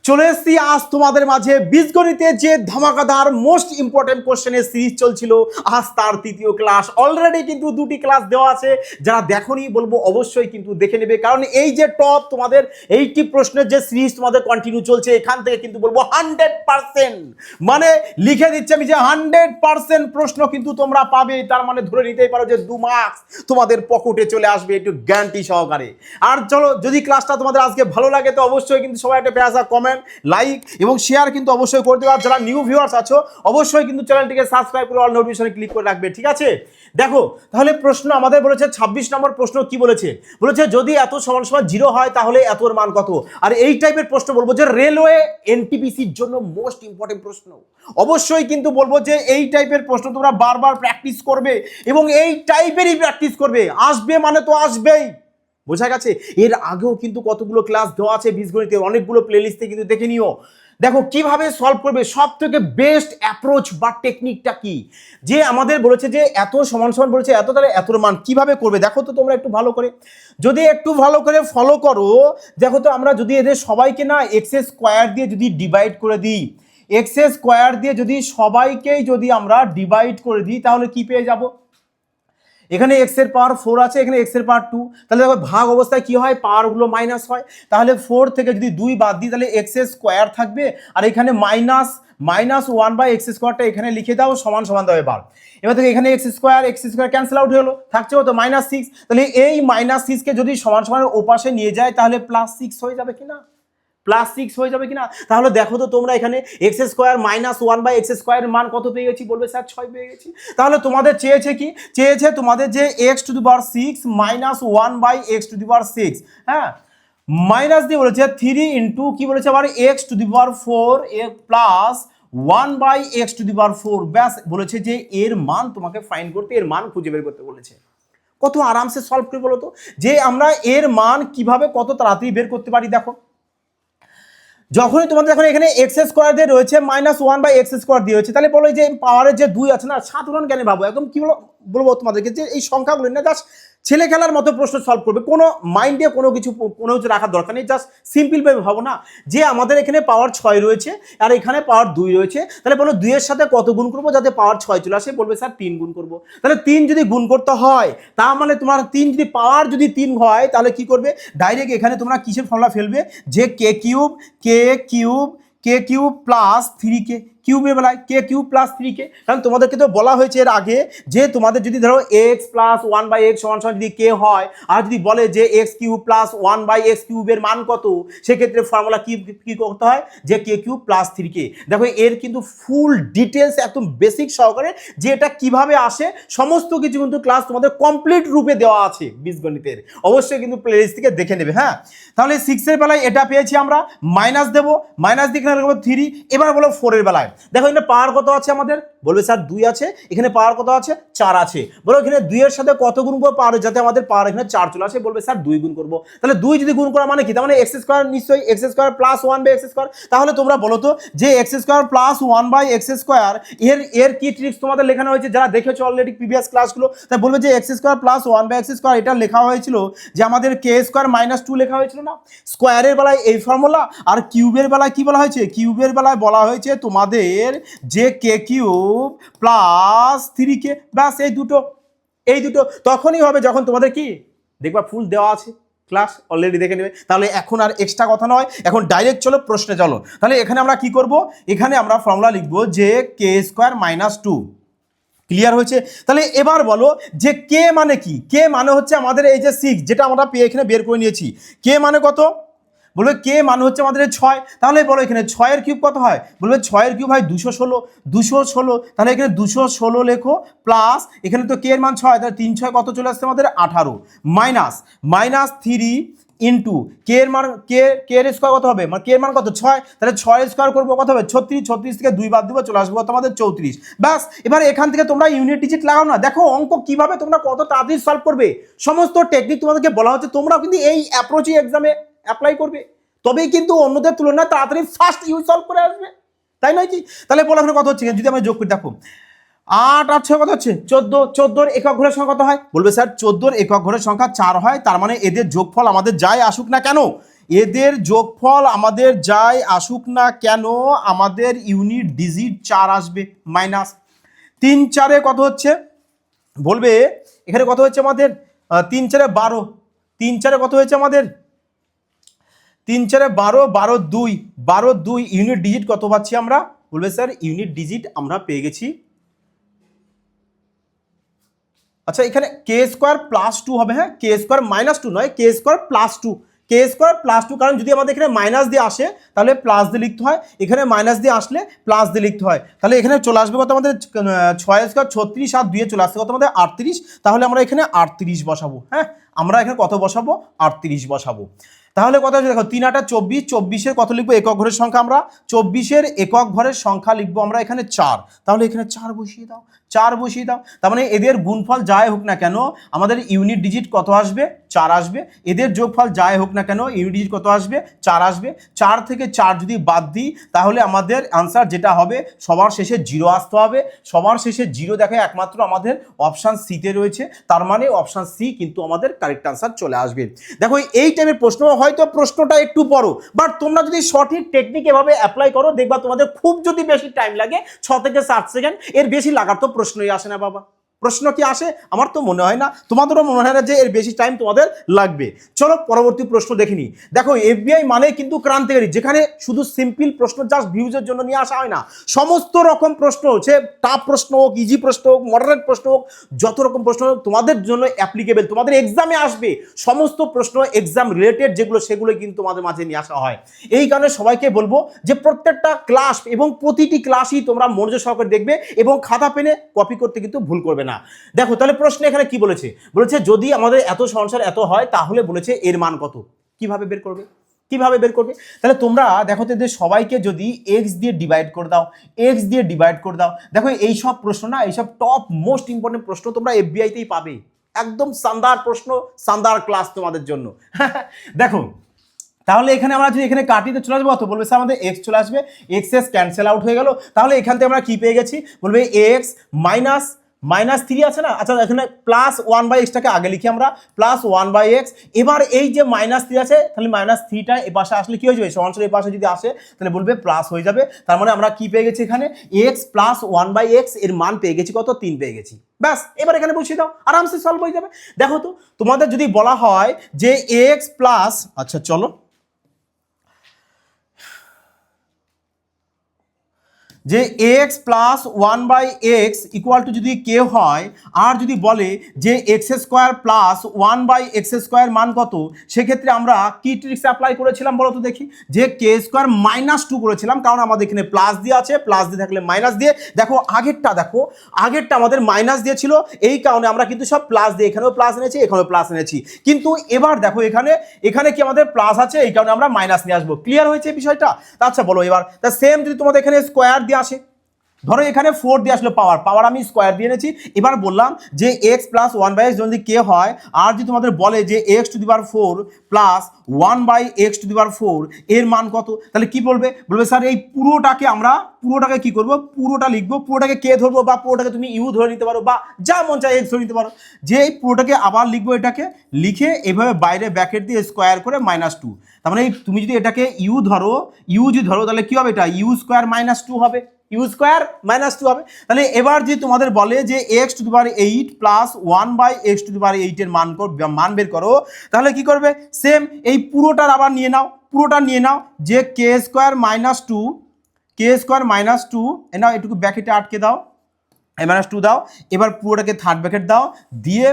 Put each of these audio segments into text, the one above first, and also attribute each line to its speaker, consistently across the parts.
Speaker 1: চলে এসেছি আজ তোমাদের মাঝে বীজগণিতে যে ধামাকাদার মোস্ট ইম্পর্টেন্ট কোশ্চেনের সিরিজ চলছিল, আজ তার তৃতীয় ক্লাস। অলরেডি কিন্তু দুটি ক্লাস দেওয়া আছে, যারা দেখোনি বলবো অবশ্যই কিন্তু দেখে নেবে, কারণ এই যে টপ তোমাদের 80 প্রশ্নের যে সিরিজ তোমাদের কন্টিনিউ চলছে, এখান থেকে কিন্তু বলবো 100%, মানে লিখে দিচ্ছি আমি যে 100% প্রশ্ন কিন্তু তোমরা পাবে। তার মানে ধরে নিতেই পারো যে 2 মার্কস তোমাদের পকেটে চলে আসবে, একটু গ্যারান্টি সহকারে। আর চলো, যদি ক্লাসটা তোমাদের আজকে ভালো লাগে তো অবশ্যই কিন্তু সবাই একটা প্যাসা কমেন্ট, লাইক এবং শেয়ার কিন্তু অবশ্যই করে দেবে। আর যারা নিউ ভিউয়ার্স আছো অবশ্যই কিন্তু চ্যানেলটিকে সাবস্ক্রাইব করে অল নোটিফিকেশনে ক্লিক করে রাখবে, ঠিক আছে? দেখো তাহলে প্রশ্ন আমাদের বলেছে 26 নম্বর প্রশ্ন। কি বলেছে? বলেছে যদি এত সমান সমান 0 হয় তাহলে এতর মান কত। আর এই টাইপের প্রশ্ন বলবো যে রেলওয়ে এনটিপিসির জন্য মোস্ট ইম্পর্টেন্ট প্রশ্ন। অবশ্যই কিন্তু বলবো যে এই টাইপের প্রশ্ন তোমরা বারবার প্র্যাকটিস করবে এবং এই টাইপেরই প্র্যাকটিস করবে। আসবে মানে তো আসবেই, বোঝা গেছে? এর আগেও কিন্তু কতগুলো ক্লাস দেওয়া আছে বীজগণিতে, অনেকগুলো প্লেলিস্টে কিন্তু দেখে নিও। দেখো কিভাবে সলভ করবে, সব থেকে বেস্ট অ্যাপ্রোচ বা টেকনিকটা কি। যে আমাদের বলেছে যে এত সমান সমান বলেছে এত, তাহলে এতর মান কিভাবে করবে দেখো তো তোমরা একটু ভালো করে। যদি একটু ভালো করে ফলো করো, দেখো তো আমরা যদি এদের সবাইকে না এক্স স্কোয়ার দিয়ে যদি ডিভাইড করে দিই, এক্স স্কোয়ার দিয়ে যদি সবাইকেই যদি আমরা ডিভাইড করে দিই তাহলে কি পেয়ে যাব? এখানে এক্স এর পাওয়ার 4 আছে, এখানে এক্স এর পাওয়ার 2, তাহলে দেখো ভাগ অবস্থায় কি হয়, পাওয়ারগুলো মাইনাস হয়। তাহলে 4 থেকে যদি 2 বাদ দিই তাহলে এক্স স্কোয়ার থাকবে, আর এখানে -1/x স্কোয়ারটা এখানে লিখে দাও, সমান সমান দেবে বার। এবার থেকে এখানে এক্স স্কোয়ার ক্যান্সেল আউট হয়ে গেলো, থাকছে কত? -6। তাহলে এই -6কে যদি সমান সমানের ওপাশে নিয়ে যায় তাহলে +6 হয়ে যাবে কিনা? +6 হয়ে যাবে কিনা? তাহলে দেখো তো তোমরা এখানে এক্স স্কোয়ার -1/x স্কোয়ারের মান কত পেয়ে গেছি? বলবে স্যার 6 পেয়ে গেছি। তাহলে তোমাদের চেয়েছে কি? চেয়েছে তোমাদের যে x⁻6 -1/x⁻6, হ্যাঁ, মাইনাস দিয়ে বলেছে 3 ইন্টু কি বলেছে আবার x⁴ প্লাস 1/x⁴। ব্যাস বলেছে যে এর মান তোমাকে ফাইন্ড করতে, এর মান খুঁজে বের করতে বলেছে। কত আরামসে সলভ করে বলো তো, যে আমরা এর মান কিভাবে কত তাড়াতাড়ি বের করতে পারি। দেখো যখনই তোমাদের এখন এখানে এক্স স্কোয়ার দিয়ে রয়েছে -1/x স্কোয়ার দিয়ে রয়েছে, তাহলে বলো যে পাওয়ারের যে 2 আছে না, সাধারণ জ্ঞানে ভাবো, একদম কি বলবো তোমাদেরকে যে এই সংখ্যাগুলো না জাস্ট ছেলে খেলার মতো প্রশ্ন সলভ করবে, কোনো মাইন্ডে কোনো কিছু রাখার দরকার নেই, জাস্ট সিম্পল ভাবে ভাবো না যে আমাদের এখানে পাওয়ার 6 রয়েছে আর এখানে পাওয়ার 2 রয়েছে, তাহলে বলো 2 এর সাথে কত গুণ করবো যাতে পাওয়ার 6 চলে আসে? বলবে স্যার 3 গুণ করবো। তাহলে 3 যদি গুণ করতে হয়, তার মানে তোমার 3 যদি পাওয়ার যদি 3 হয় তাহলে কি করবে? ডাইরেক্ট এখানে তোমরা কিসের ফর্মুলা ফেলবে, যে কে কিউব প্লাস 3k, কিউবের বেলায় q প্লাস 3k। কারণ তোমাদেরকে তো বলা হয়েছে এর আগে যে তোমাদের যদি ধরো x প্লাস 1/x সমান যদি k হয়, আর যদি বলে যে x³ প্লাস 1/x³ এর মান কত, সেক্ষেত্রে ফর্মুলা কি করতে হয়, যে k³ প্লাস 3k। দেখো এর কিন্তু ফুল ডিটেলস একদম বেসিক সহকারে যে এটা কিভাবে আসে সমস্ত কিছু কিন্তু ক্লাস তোমাদের কমপ্লিট রূপে দেওয়া আছে বীজগণিতের, অবশ্যই কিন্তু প্লেলিস্ট থেকে দেখে নেবে। হ্যাঁ, তাহলে 6 এর বেলায় এটা পেয়েছি আমরা, মাইনাস দেবো, মাইনাস দিয়ে এখানে লিখবো 3। এবার বলো 4 এর বেলায় দেখো এখানে পাওয়ার কত আছে আমাদের? বলবে স্যার 2 আছে, এখানে পাওয়ার কত আছে? 4 আছে। বলো এখানে 2 এর সাথে কত গুণ করবো পাওয়ার, যাতে আমাদের পাওয়ার এখানে 4 চলে আসে? বলবে স্যার 2 গুণ করবো। তাহলে 2 যদি গুণ করা মানে কি? তার মানে এক্স স্কোয়ার, নিশ্চয়ই x square plus 1/x square. তাহলে তোমরা বলো তো যে x square plus 1/x square এর কি ট্রিক্স তোমাদের লেখানো হয়েছে যারা দেখেছো অলরেডি প্রিভিয়াস ক্লাসগুলো? তাই বলবে যে x square plus 1/x square এটা লেখা হয়েছিল যে আমাদের কে স্কোয়ার -2 লেখা হয়েছিল না? স্কোয়ারের বেলায় এই ফর্মুলা, আর কিউবের বেলায় কি বলা হয়েছে? কিউবের বেলায় বলা হয়েছে তোমাদের যে k³ প্লাস 3k। ব্যাস এই দুটো তখনই হবে যখন তোমাদের কি দেখবা ফুল দেওয়া আছে, ক্লাস অলরেডি দেখে নেবে। তাহলে এখন আর এক্সট্রা কথা নয়, এখন ডাইরেক্ট চলো প্রশ্নে চলো। তাহলে এখানে আমরা কি করব, এখানে আমরা ফর্মুলা লিখবো যে k² -2। ক্লিয়ার হয়েছে? তাহলে এবার বলো যে কে মানে কি? কে মানে হচ্ছে আমাদের এই যে 6, যেটা আমরা এখানে বের করে নিয়েছি। কে মানে কত? বলবে কে মানে হচ্ছে আমাদের 6। তাহলে বলো এখানে 6 এর কিউব কত হয়? বলবে 6 এর কিউব হয় 216। তাহলে এখানে 216 লেখো, প্লাস এখানে তো কে এর মান 6, তাহলে 3 6 কত চলে আসছে আমাদের? 18, -3 ইন্টু কে এর মান কে এর স্কোয়ার কত হবে? মানে কে এর মান কত? 6। তাহলে 6 এর স্কোয়ার করবো কত হবে? 36 থেকে 2 বাদ দিব, চলে আসবে কত আমাদের? 34। ব্যাস এবার এখান থেকে তোমরা ইউনিট ডিজিট লাগাও না। দেখো অঙ্ক কিভাবে তোমরা কত তাড়াতাড়ি সলভ করবে, সমস্ত টেকনিক তোমাদেরকে বলা হচ্ছে, তোমরাও কিন্তু এই অ্যাপ্রোচই এক্সামে অ্যাপ্লাই করবে, তবেই কিন্তু অন্যদের তুলনায় তাড়াতাড়ি ফাস্ট ইউজ সলভ করে আসবে, তাই নয় কি? তাহলে বলো এখানে কত হচ্ছে, যদি আমরা যোগ করি দেখো 8 আর 6 কত হচ্ছে? 14। 14 একক ঘরের সংখ্যা কত হয়? বলবে স্যার 14 একক ঘরের সংখ্যা 4 হয়, তার মানে এদের যোগফল আমাদের যাই আসুক না কেন এদের যোগফল আমাদের যাই আসুক না কেন আমাদের ইউনিট ডিজিট 4 আসবে মাইনাস 3 4 কত হচ্ছে বলবে এখানে কত হচ্ছে আমাদের 3 4 12 3 4 কত হয়েছে আমাদের 3 4 12 12 2 12 2 ইউনিট ডিজিট কত পাচ্ছি আমরা বলবে স্যার ইউনিট ডিজিট আমরা পেয়ে গেছি আচ্ছা এখানে কে স্কোয়ার প্লাস 2 হবে হ্যাঁ কে স্কোয়ার মাইনাস 2 নয় কে স্কোয়ার প্লাস 2 কে স্কোয়ার প্লাস 2 কারণ যদি আমাদের এখানে মাইনাস দিয়ে আসে তাহলে প্লাস দিয়ে লিখতে হয় এখানে মাইনাস দিয়ে আসলে প্লাস দিয়ে লিখতে হয় তাহলে এখানে চলে আসবে কত আমাদের 6 স্কোয়ার 36 আর 2 চলে আসছে কত আমাদের 38 তাহলে আমরা এখানে 38 বসাবো হ্যাঁ আমরা এখানে কত বসাবো 38 বসাবো তাহলে কত আছে দেখো 3 8 24 24 কত লিখবো একক ঘরের সংখ্যা আমরা 24 একক ঘরের সংখ্যা লিখবো আমরা এখানে 4 তাহলে এখানে 4 বসিয়ে দাও 4 বসিয়ে দাও তার মানে এদের গুণফল যাই হোক না কেন আমাদের ইউনিট ডিজিট কত আসবে 4 আসবে এদের যোগফল যাই হোক না কেন ইউনিট ডিজিট কত আসবে 4 আসবে 4 থেকে 4 যদি বাদ দিই তাহলে আমাদের আনসার যেটা হবে সবার শেষে 0 আসতে হবে সবার শেষে 0 দেখে একমাত্র আমাদের অপশান সিতে রয়েছে তার মানে অপশান সি কিন্তু আমাদের কারেক্ট আনসার চলে আসবে দেখো এই টাইপের প্রশ্ন হয়তো প্রশ্নটা একটু বড় বাট তোমরা যদি সঠিক টেকনিক এভাবে অ্যাপ্লাই করো দেখবা তোমাদের খুব যদি বেশি টাইম লাগে 6 থেকে 7 সেকেন্ড এর বেশি লাগার তো প্রশ্নই আসে না বাবা প্রশ্ন কি আসে আমার তো মনে হয় না তোমাদেরও মনে হয় না যে এর বেশি টাইম তোমাদের লাগবে চলো পরবর্তী প্রশ্ন দেখে নিই দেখো এফবিআই মানে কিন্তু ক্রান্তিকারী যেখানে শুধু সিম্পল প্রশ্ন জাস্ট ভিউজের জন্য নিয়ে আসা হয় না সমস্ত রকম প্রশ্ন সে টাফ প্রশ্ন হোক ইজি প্রশ্ন হোক মডারেট প্রশ্ন হোক যত রকম প্রশ্ন তোমাদের জন্য অ্যাপ্লিকেবল তোমাদের এক্সামে আসবে সমস্ত প্রশ্ন এক্সাম রিলেটেড যেগুলো সেগুলো কিন্তু তোমাদের মাঝে নিয়ে আসা হয় এই কারণে সবাইকে বলবো যে প্রত্যেকটা ক্লাস এবং প্রতিটি ক্লাসই তোমরা মনোযোগ সহকারে দেখবে এবং খাতা পেনে কপি করতে কিন্তু ভুল করবে না দেখো তাহলে প্রশ্ন এখানে কি বলেছে বলেছে যদি আমাদের এত সংসার এত হয় তাহলে বলেছে এর মান কত কিভাবে বের করবে কিভাবে বের করবে তাহলে তোমরা দেখো তো এদের সবাইকে যদি এক্স দিয়ে ডিভাইড করে দাও এক্স দিয়ে ডিভাইড করে দাও দেখো এই সব প্রশ্ন না এই সব টপ মোস্ট ইম্পর্টেন্ট প্রশ্ন তোমরা এফবিআইতেই পাবে একদম শানদার প্রশ্ন শানদার ক্লাস তোমাদের জন্য দেখো তাহলে এখানে আমরা যদি এখানে কাটিতে চলে আসবো তো বলবে স্যার আমাদের এক্স চলে আসবে এক্স এস ক্যান্সেল আউট হয়ে গেল তাহলে এখান থেকে আমরা কি পেয়ে গেছি বলবে এক্স -3 আছে না আচ্ছা এখানে +1/x-টাকে আগে লিখি আমরা +1/x এবার এই যে -3 আছে তাহলে -3টা এই পাশে আসলে কি হয়ে যাবে সমান্তরাল এই পাশে যদি আসে তাহলে বলবে প্লাস হয়ে যাবে তার মানে আমরা কি পেয়ে গেছি এখানে x +1/x এর মান পেয়ে গেছি কত 3 পেয়ে গেছি ব্যাস এবার এখানে বসিয়ে দাও আরামসে সলভ হয়ে যাবে দেখো তো তোমাদের যদি বলা হয় যে x প্লাস আচ্ছা চলো যে x + 1/x ইকুয়াল টু যদি কে হয় আর যদি বলে যে x² + 1/x² মান কত সেক্ষেত্রে আমরা কি ট্রিক্স অ্যাপ্লাই করেছিলাম বলো তো দেখি যে k² -2 করেছিলাম কারণ আমাদের এখানে প্লাস দিয়ে আছে প্লাস দিয়ে থাকলে মাইনাস দিয়ে দেখো আগেরটা আমাদের মাইনাস দিয়ে ছিল এই কারণে আমরা কিন্তু সব প্লাস দিয়ে এখানেও প্লাস এনেছি এখানেও প্লাস এনেছি কিন্তু এবার দেখো এখানে কি আমাদের প্লাস আছে এই কারণে আমরা মাইনাস নিয়ে আসবো ক্লিয়ার হয়েছে বিষয়টা আচ্ছা বলো এবার তা সেম যদি তোমাদের এখানে স্কোয়ার দিয়ে আসে ধরো এখানে 4 দিয়ে আসলে পাওয়ার আমি স্কোয়ার দিয়ে এনেছি এবার বললাম যে x + 1/x যদি কে হয় আর যদি তোমাদের বলে যে x⁴ + 1/x⁴ এর মান কত তাহলে কি বলবে স্যার এই পুরোটাকে কি করব পুরোটা লিখবো পুরোটাকে কে ধরবো বা পুরোটাকে তুমি ইউ ধরে নিতে পারো বা যা মন চায় x ধরে নিতে পারো যে এই পুরোটাকে আবার লিখবো এটাকে লিখে এভাবে বাইরে ব্র্যাকেট দিয়ে স্কোয়ার করে -2 তার মানে তুমি যদি এটাকে ইউ যদি ধরো তাহলে কি হবে এটা u² -2 হবে u² -2 হবে তাহলে এবার যে তোমাদের বলে যে x⁸ + 1/x⁸ এর মান বের করো তাহলে কি করবে সেম এই পুরোটার আবার নিয়ে নাও যে k² -2 নাও এটুকু ব্র্যাকেটে আটকে দাও -2 দাও এবার পুরোটাকে থার্ড ব্র্যাকেট দাও দিয়ে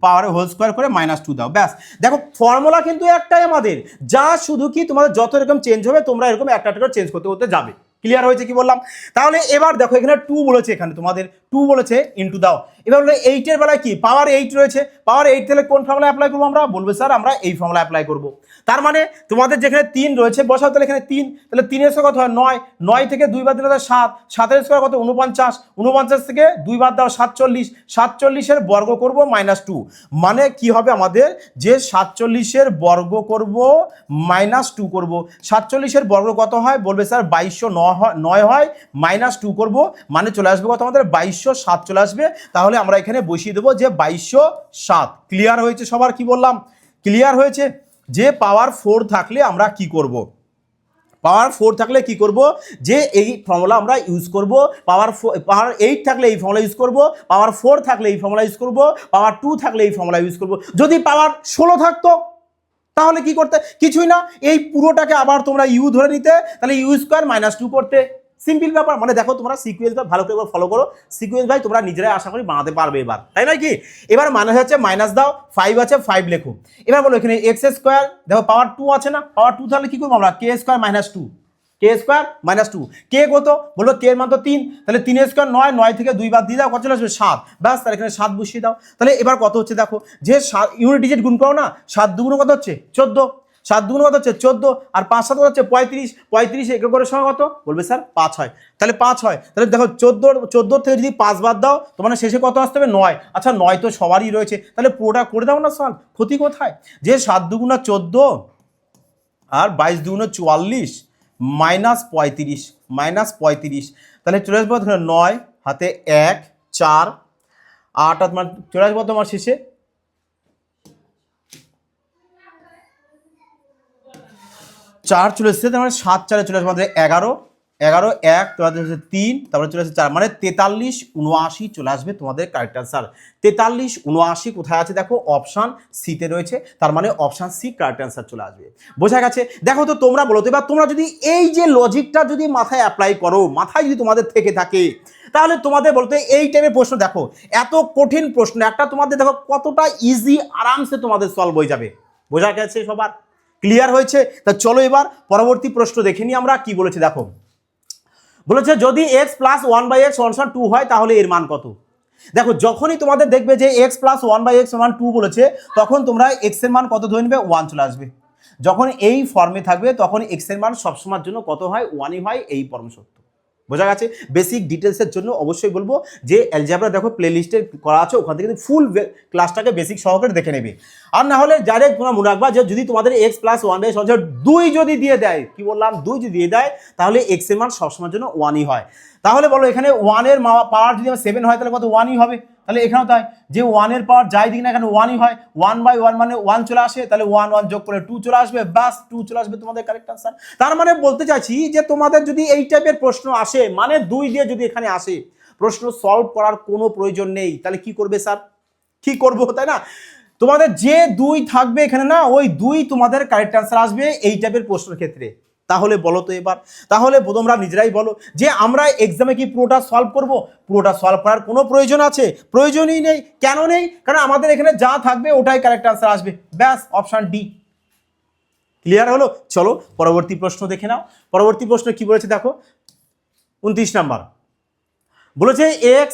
Speaker 1: পাওয়ারে হোল স্কোয়ার করে -2 দাও ব্যাস দেখো ফর্মুলা কিন্তু একটাই আমাদের যা শুধু কি তোমাদের যত এরকম চেঞ্জ হবে তোমরা এরকম একটা করে চেঞ্জ করতে যাবে ক্লিয়ার হয়েছে কি বললাম তাহলে এবার দেখো এখানে 2 বলেছে এখানে তোমাদের 2 বলেছে ইনটু দাও এবার বলে 8 এর বেলায় কি পাওয়ার 8 রয়েছে পাওয়ার 8 তাহলে কোন ফর্মুলা অ্যাপ্লাই করব আমরা বলবে স্যার আমরা এই ফর্মুলা অ্যাপ্লাই করব তার মানে তোমাদের যেখানে 3 রয়েছে বসাও তাহলে এখানে 3 তাহলে 3 এর স্কয়ার কত হয় 9 থেকে 2 বাদ দিলে 7 7 এর স্কয়ার কত 49 থেকে 2 বাদ দাও 47 এর বর্গ করব -2 মানে কি হবে আমাদের যে 47 এর বর্গ করব -2 করব 47 এর বর্গ কত হয় বলবে স্যার 2209 হয় -2 করব মানে চলে আসবে কত আমাদের 2207 চলে আসবে তাহলে আমরা এখানে বসিয়ে দেবো যে 2207 ক্লিয়ার হয়েছে সবার কি বললাম ক্লিয়ার হয়েছে যে পাওয়ার 4 থাকলে আমরা কি করব, পাওয়ার 4 থাকলে কি করব, যে এই ফর্মুলা আমরা ইউজ করব, পাওয়ার 8 থাকলে এই ফর্মুলা ইউজ করব, পাওয়ার 4 থাকলে এই ফর্মুলা ইউজ করব, পাওয়ার 2 থাকলে এই ফর্মুলা ইউজ করব। যদি পাওয়ার 16 থাকতো তাহলে কি করতে, কিছুই না, এই পুরোটাকে আবার তোমরা ইউ ধরে নিতে, তাহলে ইউ স্কোয়ার -2 করতে। সিম্পল ব্যাপার। মানে দেখো তোমরা সিকোয়েন্স ভালো করে ফলো করো, সিকোয়েন্স ভাই তোমরা নিজেরাই আশা করি বানাতে পারবে এবার, তাই নয় কি? এবার মাইনাস আছে, মাইনাস দাও, 5 আছে, 5 লেখো। এবার বলো এখানে এক্স স্কোয়ার, দেখো পাওয়ার 2 আছে না, পাওয়ার 2 তাহলে কি করবো আমরা, কে স্কোয়ার -2, কে স্কোয়ার -2, কে কত বলো, কে এর মান তো 3, তাহলে 3 স্কোয়ার 9, 9 থেকে 2 বাদ দিয়ে দাও, কত চলে আসবে 7, ব্যাস তাহলে এখানে 7 বসিয়ে দাও। তাহলে এবার কত হচ্ছে দেখো, যে ইউনিট ডিজিট গুণ করো না, 7 দুগুণ কত হচ্ছে 14, 7 দুগুণ কত হচ্ছে 14, আর 5 7 হচ্ছে 35, 35 এককের সঙ্গে কত বলবে স্যার 5 হয়, তাহলে 5 হয়। তাহলে দেখো 14 থেকে যদি 5 বাদ দাও তো মানে শেষে কত আসতে হবে 9। আচ্ছা 9 তো সবারই রয়েছে, তাহলে পুরোটা করে দাও না সলভ, ক্ষতি কোথায়? যে 7 দুগুণ 14 আর 22 দুগুণ 44 -35, তাহলে চলে আসবো 9 হাতে 1 4 8 তোমার চলে আসবো তোমার শেষে 4 চলে এসেছে, তার মানে 7 4 চলে আসবে আমাদের 11, 11 1 তোমাদের হচ্ছে 3, তারপরে চলে আসছে 4, মানে 43 79 চলে আসবে তোমাদের কারেক্ট আনসার। 43 79 কোথায় আছে দেখো, অপশান সিতে রয়েছে, তার মানে অপশান সি কারেক্ট আনসার চলে আসবে। বোঝা গেছে? দেখো তো তোমরা বলো তো, এবার তোমরা যদি এই যে লজিকটা যদি মাথায় অ্যাপ্লাই করো, মাথায় যদি তোমাদের থেকে থাকে, তাহলে তোমাদের বলতে এই টাইপের প্রশ্ন দেখো, এত কঠিন প্রশ্ন একটা তোমাদের দেখো কতটা ইজি, আরামসে তোমাদের সলভ হয়ে যাবে। বোঝা গেছে সবার? ক্লিয়ার হয়েছে? তা চলো এবার পরবর্তী প্রশ্ন দেখে নিই আমরা কি বলেছে। দেখো বলেছে যদি x প্লাস 1/x = 2 হয় তাহলে এর মান কত। দেখো যখনই তোমাদের দেখবে যে x প্লাস 1/x = 2 বলেছে, তখন তোমরা x এর মান কত ধরে নেবে, 1 চলে আসবে। যখন এই ফর্মে থাকবে তখন x এর মান সবসময়ের জন্য কত হয়, 1ই হয়, এই ফর্ম সত্য। বোঝা গেছে? বেসিক ডিটেলসের জন্য অবশ্যই বলবো যে অ্যালজেব্রা দেখো প্লে লিস্টে করা আছে, ওখান থেকে ফুল ক্লাসটাকে বেসিক সহকারে দেখে নেবে। আর না হলে ডাইরেক্ট তোমরা মনে রাখবা যে যদি তোমাদের x প্লাস 1/x = 2 যদি দিয়ে দেয়, কি বললাম 2 যদি দিয়ে দেয়, তাহলে x এর মান সবসময়ের জন্য 1ই হয়। তাহলে বলো এখানে 1 এর পাওয়ার যদি 7 হয় তাহলে কত, 1ই হবে। তাহলে এখানেও তাই, যে 1 এর পাওয়ার যাই দিক না এখানে 1ই হয়, 1/1 মানে 1 চলে আসে, তাহলে 1 1 যোগ করে 2 চলে আসবে, বাস 2 চলে আসবে তোমাদের কারেক্ট আনসার। তার মানে বলতে চাইছি যে তোমাদের যদি এই টাইপের প্রশ্ন আসে, মানে 2 দিয়ে যদি এখানে আসে, প্রশ্ন সলভ করার কোনো প্রয়োজন নেই। তাহলে কি করবে স্যার, কি করবো, তাই না? তোমাদের যে 2 থাকবে এখানে না, ওই 2 তোমাদের কারেক্ট আনসার আসবে এই টাইপের প্রশ্নের ক্ষেত্রে। তাহলে বলো তো এবার, তাহলে তোমরা নিজেরাই বলো যে আমরা এক্সামে কি পুরোটা সলভ করব? পুরোটা সলভ করার কোনো প্রয়োজন আছে? প্রয়োজনই নেই। কেন নেই? কারণ আমাদের এখানে যা থাকবে ওটাই কারেক্ট আনসার আসবে, ব্যাস অপশন ডি। ক্লিয়ার হলো? চলো পরবর্তী প্রশ্ন দেখে নাও। পরবর্তী প্রশ্ন কি বলেছে দেখো, 29 নাম্বার বলেছে x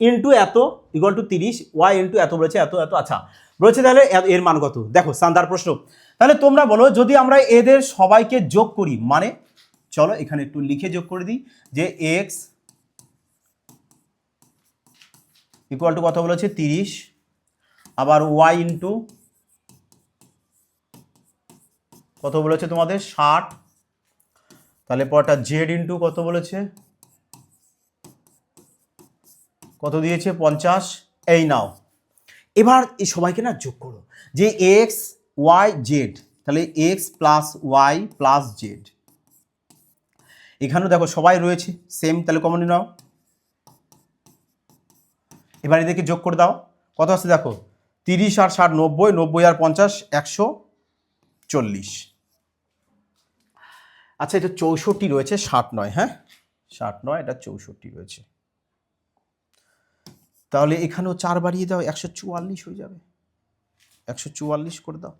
Speaker 1: ইন্টু এত ইকুয়াল টু 30, y ইন্টু এত বলেছে, এত এত। আচ্ছা বলেছে তাহলে এর মান কত। দেখো শানদার প্রশ্ন। তাহলে তোমরা বলো যদি আমরা এদের সবাইকে যোগ করি, মানে চলো এখানে একটু লিখে যোগ করে দিই যে x ইকুয়াল টু কত বলেছে 30, আবার y ইন্টু কত বলেছে তোমাদের 60, তাহলে পরটা z ইন্টু কত বলেছে, কত দিয়েছে 50। এই নাও এবার এই সবাইকে না যোগ করো, যে x y z, তাহলে x plus y plus z, এখানেও দেখো সবাই রয়েছে সেম, তাহলে কমন নাও। এবার এদেরকে যোগ করে দাও, কত আসছে দেখো 30 আর 60 90, 90 আর 50 140। আচ্ছা এটা 64 রয়েছে, 60 নয়, হ্যাঁ 60 নয়, এটা 64 রয়েছে। তাহলে এখানেও 4 বাড়িয়ে দাও, 144 হয়ে যাবে, 144 করে দাও।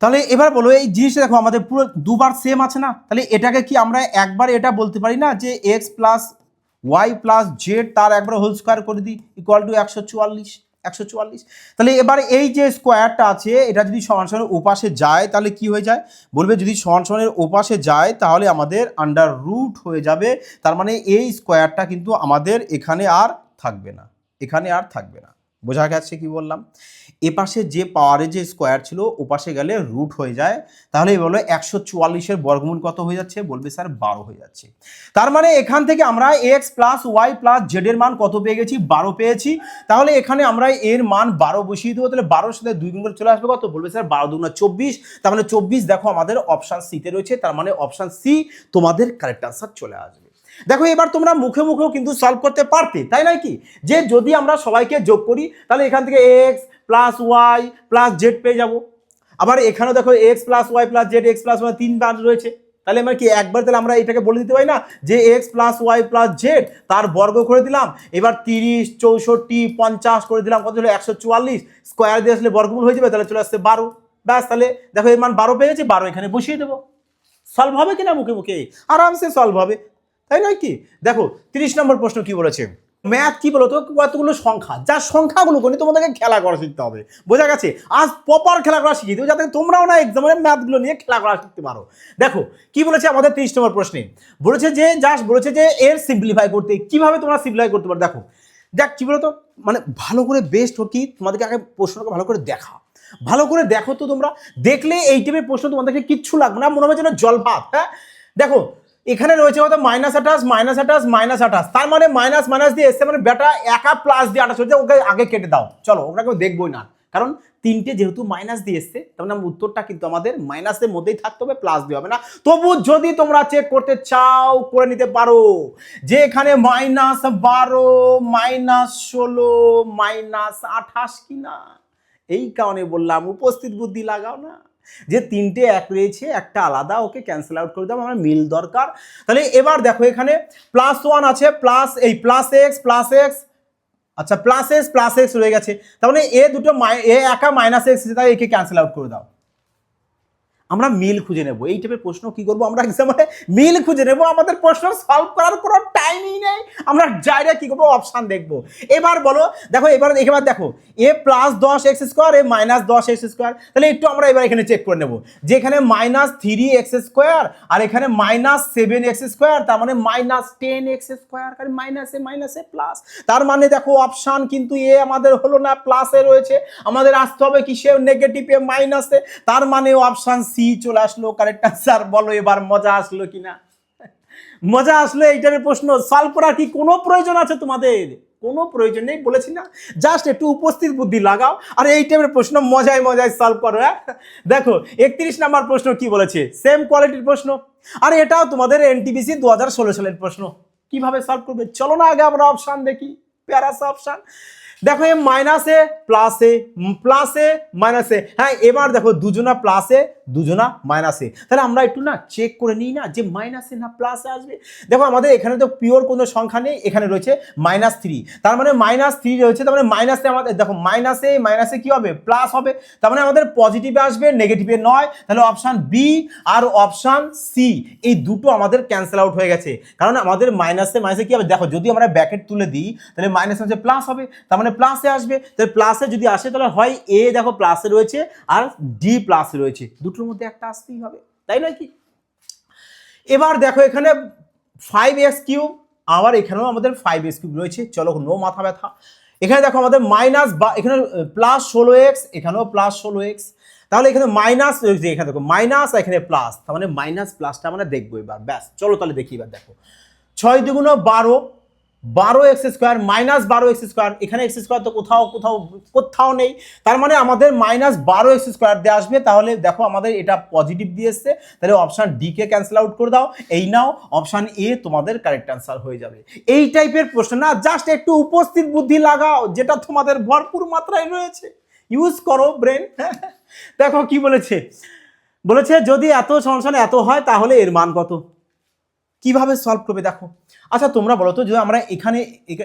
Speaker 1: তাহলে এবার বলো এই জিনিসটা দেখো আমাদের পুরো দুবার সেম আছে না, তাহলে এটাকে কি আমরা একবার এটা বলতে পারি না যে x plus y plus z তার একবার হোল স্কোয়ার করে দিই ইকুয়াল টু 144। তাহলে এবার এই যে স্কোয়ারটা আছে এটা যদি সমান সমানের ওপাশে যায় তাহলে কি হয়ে যায়, বলবে যদি সমান সমানের ওপাশে যায় তাহলে আমাদের আন্ডার রুট হয়ে যাবে। তার মানে এই স্কোয়ারটা কিন্তু আমাদের এখানে আর থাকবে না, এখানে আর থাকবে না। বোঝা গেছে কি বললাম? এপাশে যে পাওয়ারের যে স্কোয়ার ছিল ওপাশে গেলে রুট হয়ে যায়, তাহলে বলো 144-এর বর্গমূল কত হয়ে যাচ্ছে? বলবে স্যার 12 হয়ে যাচ্ছে। তার মানে এখান থেকে আমরা x plus y plus z এর মান কত পেয়ে গেছি? 12 পেয়েছি। তাহলে এখানে আমরা এর মান 12 বসিয়ে দেবো, তাহলে 12-এর সাথে 2 গুণ করে চলে আসবে কত? বলবে স্যার 12 দুগুণা 24, তার মানে 24 দেখো আমাদের অপশান সিতে রয়েছে, তার মানে অপশান সি তোমাদের কারেক্ট আনসার চলে আসবে। দেখো এবার তোমরা মুখে মুখেও কিন্তু সলভ করতে পারতে, তাই নয় কি? যে যদি আমরা সবাইকে যোগ করি তাহলে এখান থেকে x plus y plus z পেয়ে যাবো। আবার এখানেও দেখো x plus y plus z, x plus y 3 বার রয়েছে, তাহলে আমরা কি একবার তাহলে আমরা এটাকে বলে দিতে পারি না যে x plus y plus z তার বর্গ করে দিলাম, এবার 30 64 50 করে দিলাম, কত হলো 144, স্কোয়ার দিয়ে আসলে বর্গমূল হয়ে যাবে, তাহলে চলে আসছে 12। ব্যাস, তাহলে দেখো এর মান 12 পেয়ে গেছে, 12 এখানে বসিয়ে দেবো। সলভ হবে কিনা? মুখে মুখে আরামসে সলভ হবে, তাই নয় কি? দেখো 30 নম্বর প্রশ্ন কি বলেছে? ম্যাথ কি বলতো? কতগুলো সংখ্যা, যা সংখ্যাগুলো করে তোমাদেরকে খেলা করা শিখতে হবে। বোঝা গেছে? আজ প্রপার খেলা করা শিখিয়ে দেবো, যাতে তোমরাও না এক্সামের ম্যাথগুলো নিয়ে খেলা করা শিখতে পারো। দেখো কি বলেছে আমাদের 30 নম্বর প্রশ্নে, বলেছে যে জাস্ট বলেছে যে এর সিম্পলিফাই করতে, কিভাবে তোমরা সিম্পলিফাই করতে পারো। দেখো দেখ কি বলতো, মানে ভালো করে বেস্ট কি তোমাদেরকে আগে প্রশ্নটাকে ভালো করে দেখা, ভালো করে দেখো তো তোমরা, দেখলে এই টাইপের প্রশ্ন তোমাদেরকে কিচ্ছু লাগবে না, মনে হবে যেন জল ভাত। হ্যাঁ দেখো এখানে রয়েছে কত? -28 -28 -28, তার মানে মাইনাস মাইনাস দিয়ে এসছে, মানে বেটা একা প্লাস দিয়ে 28 হচ্ছে, ওকে আগে কেটে দাও। চলো ওটা কেউ দেখবোই না, কারণ তিনটে যেহেতু মাইনাস দিয়ে এসছে, তার মানে উত্তরটা কিন্তু আমাদের মাইনাসের মধ্যেই থাকতে হবে, প্লাস দিয়ে হবে না। তবু যদি তোমরা চেক করতে চাও করে নিতে পারো যে এখানে -12 -16 -28 কিনা। এই কারণে বললাম উপস্থিত বুদ্ধি লাগাও না, যে তিনটে এক রয়েছে, একটা আলাদা, ওকে ক্যান্সেল আউট করে দাও, আমার মিল দরকার। তাহলে এবার দেখো এখানে +1 আছে, প্লাস এই প্লাস এক্স, আচ্ছা প্লাস এক্স রয়ে গেছে, তার মানে এ দুটো এ একা মাইনাস এক্স, তাই একে ক্যান্সেল আউট করে দাও। আমরা মিল খুঁজে নেব, এই টাইপের প্রশ্ন কি করবো আমরা এক্সামে? মিল খুঁজে নেব, আমাদের প্রশ্ন সলভ করার কোনো টাইমই নেই, আমরা ডাইরেক্ট কি করবো? অপশান দেখবো। এবার বলো, দেখো এবার দেখো এ +10x², এ -10x², তাহলে একটু আমরা এবার এখানে চেক করে নেব যে এখানে -3x² আর এখানে -7x², তার মানে -10x², কারণ মাইনাসে প্লাস, তার মানে দেখো অপশান কিন্তু এ আমাদের হলো না, প্লাসে রয়েছে, আমাদের আসতে হবে কিসে? নেগেটিভে, মাইনাসে, তার মানে অপশান সি চলে আসলো কারেক্ট আনসার। বলো এবার মজা আসলো কিনা? মজা আসলো? এইটার প্রশ্ন সলভ করার কি কোনো প্রয়োজন আছে তোমাদের? কোনো প্রয়োজন নেই, বলেছি না, জাস্ট একটু উপস্থিত বুদ্ধি লাগাও আর এই টাইপের প্রশ্ন মজায় মজায় সলভ করো। হ্যাঁ দেখো 31 নাম্বার প্রশ্ন কি বলেছে? সেম কোয়ালিটির প্রশ্ন, আর এটাও তোমাদের এনটিপিসি 2016 সালের প্রশ্ন। কিভাবে সলভ করবে চলো না আগে আমরা অপশান দেখি, প্যারাস অপশান। দেখো এ প্লাসে মাইনাসে, হ্যাঁ এবার দেখো দুজনা প্লাসে দুজনা মাইনাসে, তাহলে আমরা একটু না চেক করে নিই না যে মাইনাসে না প্লাসে আসবে। দেখো আমাদের এখানে তো পিওর কোনো সংখ্যা নেই, এখানে রয়েছে -3, তার মানে -3 রয়েছে, তার মানে মাইনাসে আমাদের দেখো মাইনাসে কি হবে? প্লাস হবে, তার মানে আমাদের পজিটিভে আসবে, নেগেটিভে নয়, তাহলে অপশান বি আর অপশান সি এই দুটো আমাদের ক্যান্সেল আউট হয়ে গেছে, কারণ আমাদের মাইনাসে কি হবে? দেখো যদি আমরা ব্র্যাকেট তুলে দিই তাহলে মাইনাসে প্লাস হবে, তার মানে প্লাসে আসবে, তাহলে প্লাসে যদি আসে তাহলে হয় এ দেখো প্লাসে রয়েছে আর ডি প্লাসে রয়েছে, দুটোর মধ্যে একটা আসতেই হবে, তাই নয় কি? এবার দেখো এখানে 5x³ আবার এখানেও আমাদের 5x³ রয়েছে, চলো নো মাথা ব্যথা। এখানে দেখো আমাদের মাইনাস বা এখানে +16x, এখানেও +16x, তাহলে এখানে মাইনাস রয়েছে, এখানে দেখো মাইনাস, এখানে প্লাস, তার মানে মাইনাস প্লাসটা আমরা দেখবো এবার। ব্যাস চলো তাহলে দেখি এবার। দেখো 6 × 2 = 12x² -12x², এখানে x² তো কোথাও নেই, তার মানে আমাদের -12x² দিয়ে আসবে, তাহলে দেখো আমাদের এটা পজিটিভ দিয়ে এসছে, তাহলে অপশান ডি কে ক্যান্সেল আউট করে দাও, এই নাও অপশান এ তোমাদের কারেক্ট আনসার হয়ে যাবে। এই টাইপের প্রশ্ন না, জাস্ট একটু উপস্থিত বুদ্ধি লাগাও, যেটা তোমাদের ভরপুর মাত্রায় রয়েছে, ইউজ করো ব্রেন। দেখো কি বলেছে, যদি এত সমান এত হয় তাহলে এর মান কত? কিভাবে সলভ করবে দেখো। আচ্ছা তোমরা বলো তো, যদি আমরা এখানে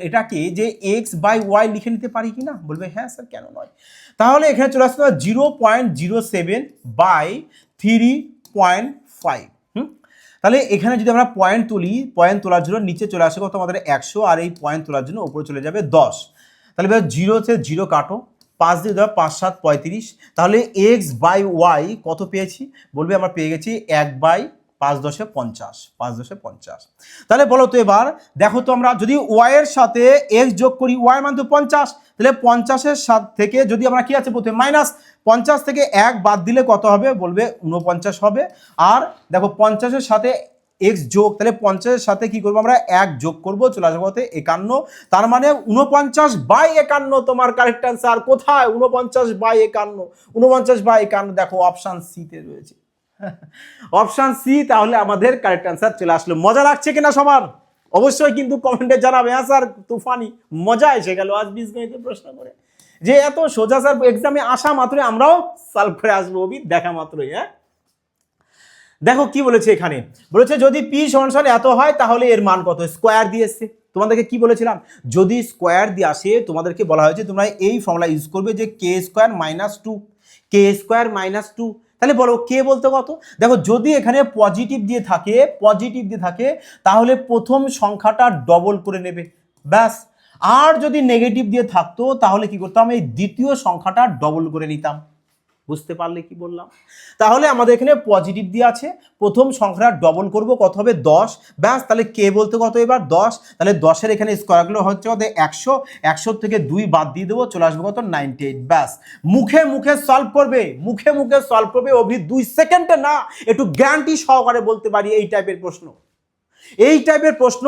Speaker 1: এটাকে যে x/y লিখে নিতে পারি কি না? বলবে হ্যাঁ স্যার কেন নয়। তাহলে এখানে চলে আসতে 0.07/3.5। তাহলে এখানে যদি আমরা পয়েন্ট তুলি, পয়েন্ট তোলার জন্য নিচে চলে আসে কত? আমাদের 100, আর এই পয়েন্ট তোলার জন্য উপরে চলে যাবে 10। তাহলে এবার 0 থেকে 0 কাটো, 5 দিয়ে দেওয়া 5 7 35, তাহলে x/y কত পেয়েছি? বলবে আমরা পেয়ে গেছি 1/, 5 10 50, 5 10 50। তাহলে বলো তো এবার দেখো তো আমরা যদি y এর সাথে x যোগ করি, y মান তো 50, তাহলে 50-এর সাথে থেকে যদি আমরা কি আছে প্রথমে মাইনাস 50 থেকে 1 বাদ দিলে কত হবে, বলবে 49 হবে। আর দেখো 50-এর সাথে x যোগ, তাহলে 50-এর সাথে কি করবো আমরা 1 যোগ করবো, চলে আসবো 51, তার মানে 49/51 তোমার কারেক্ট অ্যান্সার। কোথায় 49/51? 49/51 দেখো অপশন সি তে রয়েছে, অপশন সি। তাহলে আমাদের কারেক্ট অ্যান্সার চলে আসলো। মজা লাগছে কিনা সবার? অবশ্যই কিন্তু কমেন্টে জানাবে। হ্যাঁ স্যার তুফানি মজা এসে গেল আজ বীজগণিতের প্রশ্ন করে, যে এত সোজা স্যার এক্সামে আসা মাত্রই আমরাও সলভ করে আসবো দেখা মাত্রই। হ্যাঁ দেখো কি বলেছে এখানে, বলেছে যদি পি সমান এত হয় তাহলে এর মান কত, স্কোয়ার দিয়ে এসছে। তোমাদেরকে কি বলেছিলাম, যদি স্কোয়ার দিয়ে আসে তোমাদেরকে বলা হয়েছে তোমরা এই ফর্মুলা ইউজ করবে যে কে স্কোয়ার মাইনাস 2, কে স্কোয়ার মাইনাস 2। তাহলে বলো কে বলতে কত, দেখো যদি এখানে পজিটিভ দিয়ে থাকে তাহলে প্রথম সংখ্যাটা ডবল করে নেবে, ব্যাস। আর যদি নেগেটিভ দিয়ে থাকতো তাহলে কি করতাম, এই দ্বিতীয় সংখ্যাটা ডবল করে নিতাম। বুঝতে পারলে কি বললাম? তাহলে আমাদের এখানে পজিটিভ দিয়ে আছে, প্রথম সংখ্যাটা ডবল করব, কত হবে 10, ব্যাস। তাহলে কে বলতে কত এবার 10, তাহলে 10-এর এখানে স্কোয়ারগুলো হচ্ছে কত 100, 100 থেকে 2 বাদ দিয়ে দেবো, চলে আসবে কত 98, ব্যাস। মুখে মুখে সলভ করবে, অভি 2 সেকেন্ডে না, একটু গ্যারান্টি সহকারে বলতে পারি এই টাইপের প্রশ্ন, এই টাইপের প্রশ্ন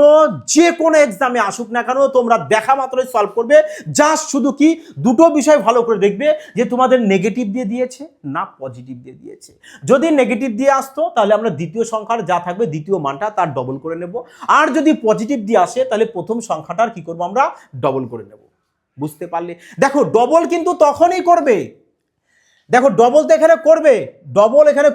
Speaker 1: যে কোনো এক্সামে আসুক না কেন তোমরা দেখা মাত্রই সলভ করবে। জাস্ট শুধু কি দুটো বিষয় ভালো করে দেখবে যে তোমাদের নেগেটিভ দিয়ে দিয়েছে না পজিটিভ দিয়ে দিয়েছে। যদি নেগেটিভ দিয়ে আসতো তাহলে আমরা দ্বিতীয় সংখ্যার যা থাকবে দ্বিতীয় মানটা তার ডবল করে নেব, আর যদি পজিটিভ দিয়ে আসে তাহলে প্রথম সংখ্যাটার কি করব আমরা ডবল করে নেব। বুঝতে পারলে? দেখো ডবল কিন্তু তখনই করবে, দেখো ডবল তো এখানে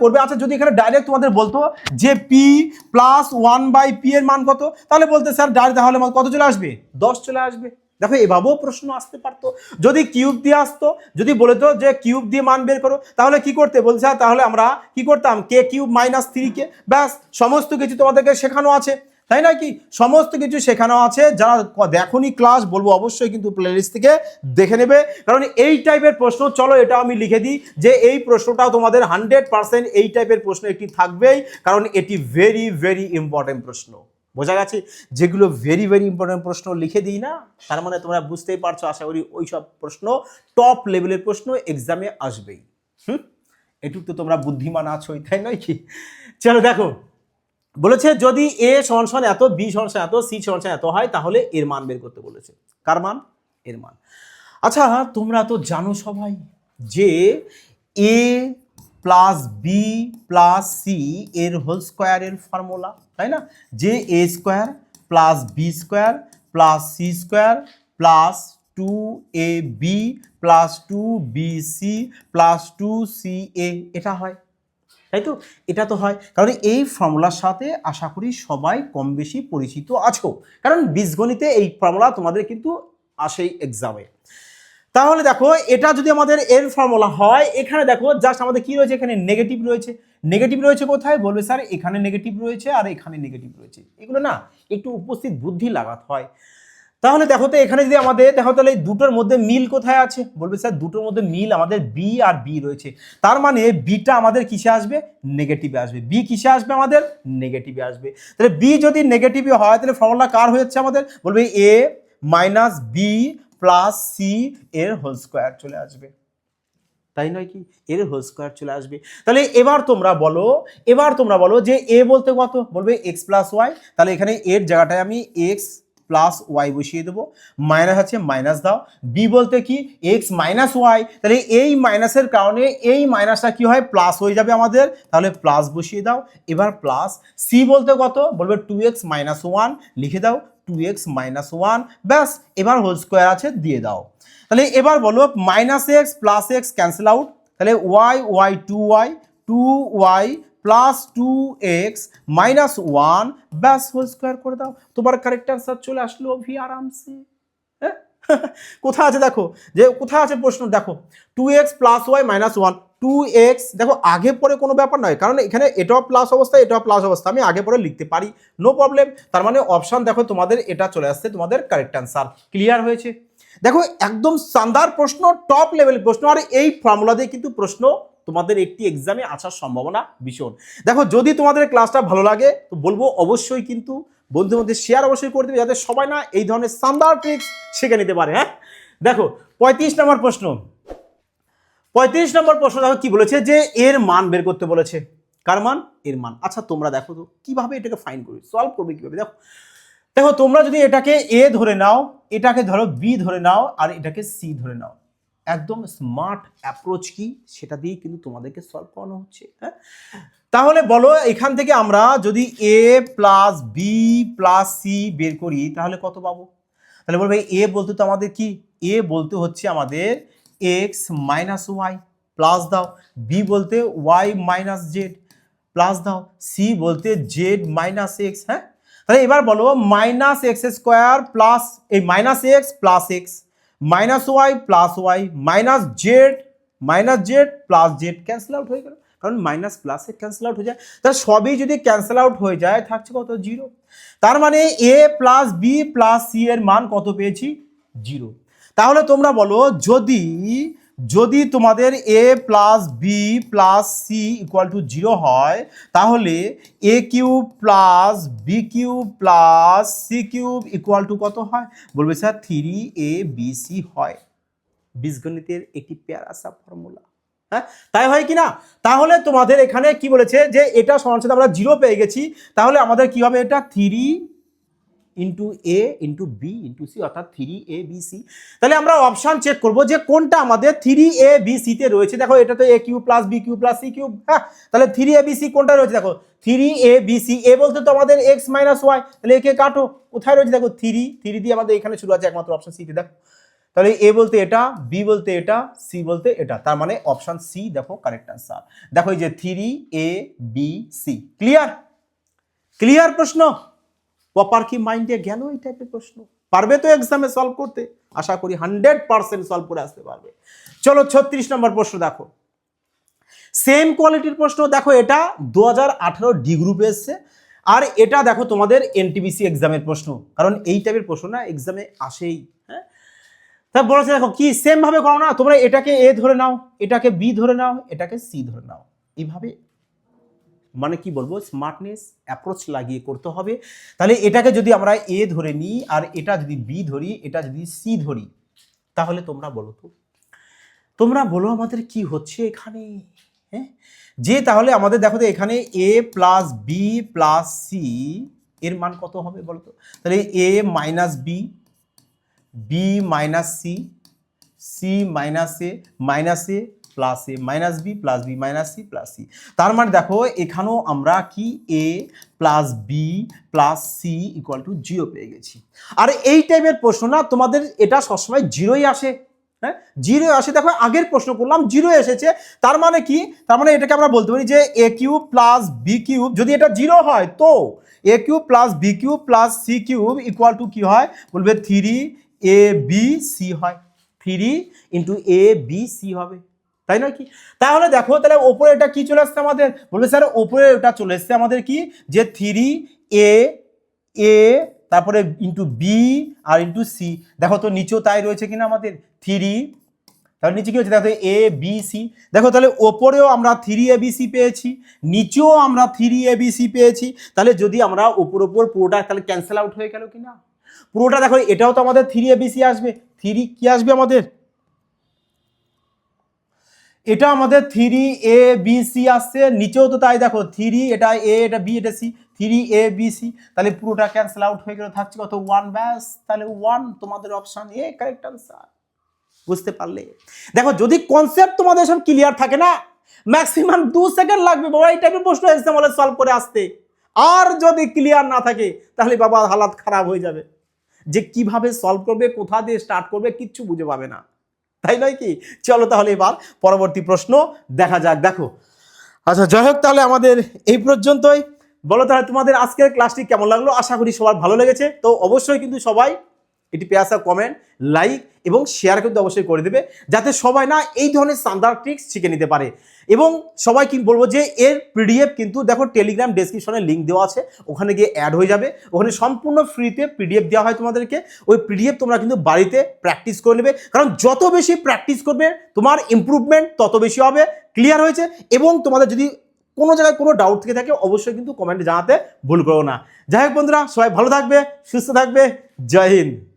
Speaker 1: করবে, আচ্ছা যদি এখানে ডাইরেক্ট তোমাদের বলতো যে পি প্লাস 1/p এর মান কত, তাহলে বলতে স্যার ডাইরেক্ট তাহলে কত চলে আসবে 10 চলে আসবে। দেখো এভাবেও প্রশ্ন আসতে পারতো। যদি কিউব দিয়ে আসতো, যদি বলতো যে কিউব দিয়ে মান বের করো, তাহলে কি করতে বলছে, তাহলে আমরা কি করতাম কে কিউব মাইনাস 3k, ব্যাস। সমস্ত কিছু তোমাদেরকে শেখানো আছে, তাই না কি? সমস্ত কিছু শেখানো আছে। যারা দেখোনি ক্লাস বলবো অবশ্যই কিন্তু প্লেলিস্ট থেকে দেখে নেবে, কারণ এই টাইপের প্রশ্ন, চলো এটা আমি লিখে দিই যে এই প্রশ্নটাও তোমাদের 100% এই টাইপের প্রশ্ন একটি থাকবেই, কারণ এটি ভেরি ভেরি ইম্পর্টেন্ট প্রশ্ন। বোঝা গেছে? যেগুলো ভেরি ভেরি ইম্পর্টেন্ট প্রশ্ন লিখে দিই না, তার মানে তোমরা বুঝতেই পারছো, আশা করি ওই সব প্রশ্ন টপ লেভেলের প্রশ্ন এক্সামে আসবেই। এটুকু তো তোমরা বুদ্ধিমান আছোই, তাই নয় কি? চলো দেখো বলেছে যদি এ সমান এত, বি সমান এত, সি সমান এত হয় তাহলে এর মান বের করতে বলেছে। কার মান? এর মান। আচ্ছা তোমরা তো জানো সবাই যে A plus B plus C এর হোল স্কোয়ারের ফর্মুলা, তাই না? যে A square plus B square plus C square plus 2ab plus 2bc plus 2ca, এটা হয়, তাই তো? এটা তো হয়, কারণ এই ফর্মুলার সাথে আশা করি সবাই কম বেশি পরিচিত আছো, কারণ বীজগণিতে এই ফর্মুলা তোমাদের কিন্তু আসেই এক্সামে। তাহলে দেখো এটা যদি আমাদের এর ফর্মুলা হয়, এখানে দেখো জাস্ট আমাদের কি রয়েছে, এখানে নেগেটিভ রয়েছে কোথায়, বলবে স্যার এখানে নেগেটিভ রয়েছে আর এখানে নেগেটিভ রয়েছে। এগুলো না একটু উপস্থিত বুদ্ধি লাগাতে হয়। তাহলে দেখো তো এখানে যদি আমাদের দেখো তাহলে দুটোর মধ্যে মিল কোথায় আছে, বলবে স্যার দুটোর মধ্যে মিল আমাদের বি আর বি রয়েছে, তার মানে বিটা আমাদের কিসে আসবে, নেগেটিভে আসবে। বি কিসে আসবে আমাদের, নেগেটিভে আসবে। তাহলে বি যদি নেগেটিভে হয় তাহলে ফর্মুলা কার হয়ে যাচ্ছে আমাদের, বলবে এ মাইনাস বি প্লাস সি এর হোল স্কোয়ার চলে আসবে, তাই নয় কি? এর হোল স্কোয়ার চলে আসবে। তাহলে এবার তোমরা বলো যে এ বলতে কত, বলবে এক্স প্লাস ওয়াই, তাহলে এখানে এর জায়গাটায় আমি এক্স প্লাস ওয়াই বসিয়ে দেবো, মাইনাস আছে মাইনাস দাও। বি বলতে কি এক্স মাইনাস ওয়াই, তাহলে এই মাইনাসের কারণে এই মাইনাসটা কি হয় প্লাস হয়ে যাবে আমাদের, তাহলে প্লাস বসিয়ে দাও। এবার প্লাস সি বলতে কত, বলবে 2x মাইনাস 1, লিখে দাও 2x মাইনাস 1, ব্যাস। এবার হোল স্কোয়ার আছে দিয়ে দাও। তাহলে এবার বলো minus x plus X cancel out, তাহলে Y 2y plus 2x minus 1, ব্যাস হোল স্কোয়ার করে দাও। তোমার কারেক্ট অ্যান্সার চলে আসলো ভি আরামসে। হ্যাঁ কোথায় আছে দেখো, যে কোথায় আছে প্রশ্ন দেখো, 2x plus Y minus 1, 2x দেখো আগে পরে কোনো ব্যাপার নয়, কারণ এখানে এটাও প্লাস অবস্থা এটাও প্লাস অবস্থা, আমি আগে পরে লিখতে পারি, নো প্রবলেম। তার মানে অপশন দেখো তোমাদের এটা চলে আসছে তোমাদের কারেক্ট অ্যান্সার। ক্লিয়ার হয়েছে? দেখো একদম শানদার প্রশ্ন, টপ লেভেল প্রশ্ন, আর এই ফর্মুলা দিয়ে কিন্তু প্রশ্ন তোমাদের একটি এক্সামে আসার সম্ভাবনা ভীষণ। দেখো যদি তোমাদের ক্লাসটা ভালো লাগে তো বলবো অবশ্যই কিন্তু বন্ধুদের মধ্যে শেয়ার অবশ্যই করে দেবে, যাতে সবাই না এই ধরনের সান্দার ট্রিক্স শিখে নিতে পারে। হ্যাঁ, দেখো 35 নম্বর প্রশ্ন। 35 নম্বর প্রশ্ন দেখো কি বলেছে, যে এর মান বের করতে বলেছে। কার মান? এর মান। আচ্ছা তোমরা দেখো তো কিভাবে এটাকে ফাইন্ড করবে, সলভ করবে কিভাবে। দেখো দেখো তোমরা যদি এটাকে এ ধরে নাও, এটাকে ধরো বি ধরে নাও, আর এটাকে সি ধরে নাও, একদম স্মার্ট অ্যাপ্রোচ কি সেটা দিয়ে কিন্তু তোমাদেরকে সলভ করানো হচ্ছে। হ্যাঁ, তাহলে বলো এখান থেকে আমরা যদি এ প্লাস বি প্লাস সি বের করি তাহলে কত পাবো? তাহলে বলবে এ বলতে তো আমাদের কি, এ বলতে হচ্ছে আমাদের এক্স মাইনাস ওয়াই প্লাস দাও, বি বলতে ওয়াই মাইনাস জেড প্লাস দাও, সি বলতে জেড মাইনাস এক্স। হ্যাঁ, তাহলে এবার বলো মাইনাস এক্স স্কোয়ার প্লাস এই minus x plus x minus y minus z plus z cancel out হয়ে গেল, কারণ মাইনাস প্লাসে ক্যান্সেল আউট হয়ে যায়। তাহলে সবই যদি ক্যান্সেল আউট হয়ে যায় থাকছে কত? 0। তার মানে এ প্লাস বি প্লাস সি এর মান কত পেয়েছি? 0। তাহলে তোমরা বলো যদি যদি তোমাদের A plus B plus C equal to 0 হয় তাহলে A cube plus B cube plus C cube equal to কত হয়? বলবে স্যার 3abc হয়। বীজগণিতের একটি প্যারা সা ফর্মুলা। হ্যাঁ, তাই হয় কি না? তাহলে তোমাদের এখানে কি বলেছে, যে এটা সমান সাথে আমরা 0 পেয়ে গেছি, তাহলে আমাদের কি হবে? এটা 3 ইন্টু এ ইন্টু বি ইন্টু সি, অর্থাৎ 3abc। তাহলে আমরা অপশন চেক করব যে কোনটা আমাদের 3abc তে রয়েছে। দেখো এটা তো A cube plus B cube plus C cube. হ্যাঁ, তাহলে 3abc কোনটা রয়েছে? দেখো 3abc, এ বলতে তো আমাদের এক্স মাইনাস ওয়াই, তাহলে একে কাটো, কোথায় রয়েছে? দেখো 3 দিয়ে আমাদের এখানে শুরু আছে একমাত্র অপশন সি তে। দেখো তাহলে এ বলতে এটা, বি বলতে এটা, সি বলতে এটা, তার মানে অপশন সি দেখো কারেক্ট আনসার। দেখো এই যে 3abc। ক্লিয়ার? ক্লিয়ার প্রশ্ন? প্রপার কি মাইন্ডে গেল এই টাইপের প্রশ্ন? পারবে তো এক্সামে সলভ করতে? আশা করি 100% সলভ করে আসতে পারবে। চলো 36 নম্বর প্রশ্ন দেখো, সেম কোয়ালিটির প্রশ্ন। দেখো এটা 2018 ডি গ্রুপে এসছে, আর এটা দেখো তোমাদের এনটিপিসি এক্সামের প্রশ্ন, কারণ এই টাইপের প্রশ্ন না এক্সামে আসেই। হ্যাঁ, তা বলেছে দেখো কি সেম ভাবে করো না, তোমরা এটাকে এ ধরে নাও, এটাকে বি ধরে নাও, এটাকে সি ধরে নাও, এইভাবে মানে কি বলবো স্মার্টনেস অ্যাপ্রোচ লাগিয়ে করতে হবে। তাহলে এটাকে যদি আমরা এ ধরে নিই, আর এটা যদি বি ধরি, এটা যদি সি ধরি, তাহলে তোমরা বলো তো, তোমরা বলো আমাদের কি হচ্ছে এখানে? হ্যাঁ, যে তাহলে আমাদের দেখো তো এখানে A plus B plus C এর মান কত হবে বলো তো? তাহলে A minus B, B minus C, C minus A plus A minus B plus B minus C plus C. তার মানে দেখো এখানেও আমরা কি A plus B plus C equal to 0 পেয়ে গেছি। আর এই টাইপের প্রশ্ন না তোমাদের এটা সবসময় 0ই আসে। হ্যাঁ, 0 আসে। দেখো আগের প্রশ্ন করলাম 0 এসেছে, তার মানে কি? তার মানে এটাকে আমরা বলতে পারি যে A cube plus B cube, যদি এটা 0 হয় তো A cube plus B cube plus C cube equal to কি হয়? বলবে 3abc হয়। 3 ইন্টু abc হবে, তাই নয় কি? তাহলে দেখো তাহলে ওপরে এটা কি চলে আসছে আমাদের? বলবে স্যার ওপরে ওটা চলে এসছে আমাদের কি, যে 3a তারপরে ইন্টু বি আর ইন্টু সি। দেখো তো নিচেও তাই রয়েছে কিনা আমাদের 3, তাহলে নিচে কি হচ্ছে? দেখো এ বি সি। দেখো তাহলে ওপরেও আমরা 3abc পেয়েছি, নিচেও আমরা 3abc পেয়েছি। তাহলে যদি আমরা ওপর পুরোটা তাহলে ক্যান্সেল আউট হয়ে গেল কিনা পুরোটা? দেখো এটাও তো আমাদের 3abc আসবে, 3 কি আসবে আমাদের? এটা আমাদের 3abc আসছে, নিচেও তো তাই। দেখো 3, এটা এ, এটা বি, এটা সি, 3abc। তাহলে পুরোটা ক্যান্সেল আউট হয়ে গেল, থাকছে কত? 1 ব্যাস। তাহলে 1 তোমাদের অপশন এ কারেক্ট আনসার। বুঝতে পারলে? দেখো যদি কনসেপ্ট তোমাদের সব ক্লিয়ার থাকে না, ম্যাক্সিমাম 2 সেকেন্ড লাগবে বাবা এই টাইপের প্রশ্ন এক্সাম হলে সলভ করে আসতে। আর যদি ক্লিয়ার না থাকে তাহলে বাবা হালাত খারাপ হয়ে যাবে, যে কিভাবে সলভ করবে, কোথা দিয়ে স্টার্ট করবে কিচ্ছু বুঝে পাবে না, তাই নয় কি? চলো তাহলে এবার পরবর্তী প্রশ্ন দেখা যাক। দেখো আচ্ছা যাই হোক, তাহলে আমাদের এই পর্যন্তই। বলো তাহলে তোমাদের আজকের ক্লাসটি কেমন লাগলো? আশা করি সবার ভালো লেগেছে। তো অবশ্যই কিন্তু সবাই এটি পেয়ে আসা কমেন্ট, লাইক এবং শেয়ার কিন্তু অবশ্যই করে দেবে, যাতে সবাই না এই ধরনের শানদার ট্রিক্স শিখে নিতে পারে। এবং সবাই কি বলবো যে এর পিডিএফ কিন্তু দেখো টেলিগ্রাম ডেসক্রিপশনে লিঙ্ক দেওয়া আছে, ওখানে গিয়ে অ্যাড হয়ে যাবে। ওখানে সম্পূর্ণ ফ্রিতে পিডিএফ দেওয়া হয় তোমাদেরকে। ওই পিডিএফ তোমরা কিন্তু বাড়িতে প্র্যাকটিস করে নেবে, কারণ যত বেশি প্র্যাকটিস করবে তোমার ইমপ্রুভমেন্ট তত বেশি হবে। ক্লিয়ার হয়েছে? এবং তোমাদের যদি কোনো জায়গায় কোনো ডাউট থেকে থাকে অবশ্যই কিন্তু কমেন্টে জানাতে ভুল করো না। যাই হোক বন্ধুরা, সবাই ভালো থাকবে, সুস্থ থাকবে। জয় হিন্দ।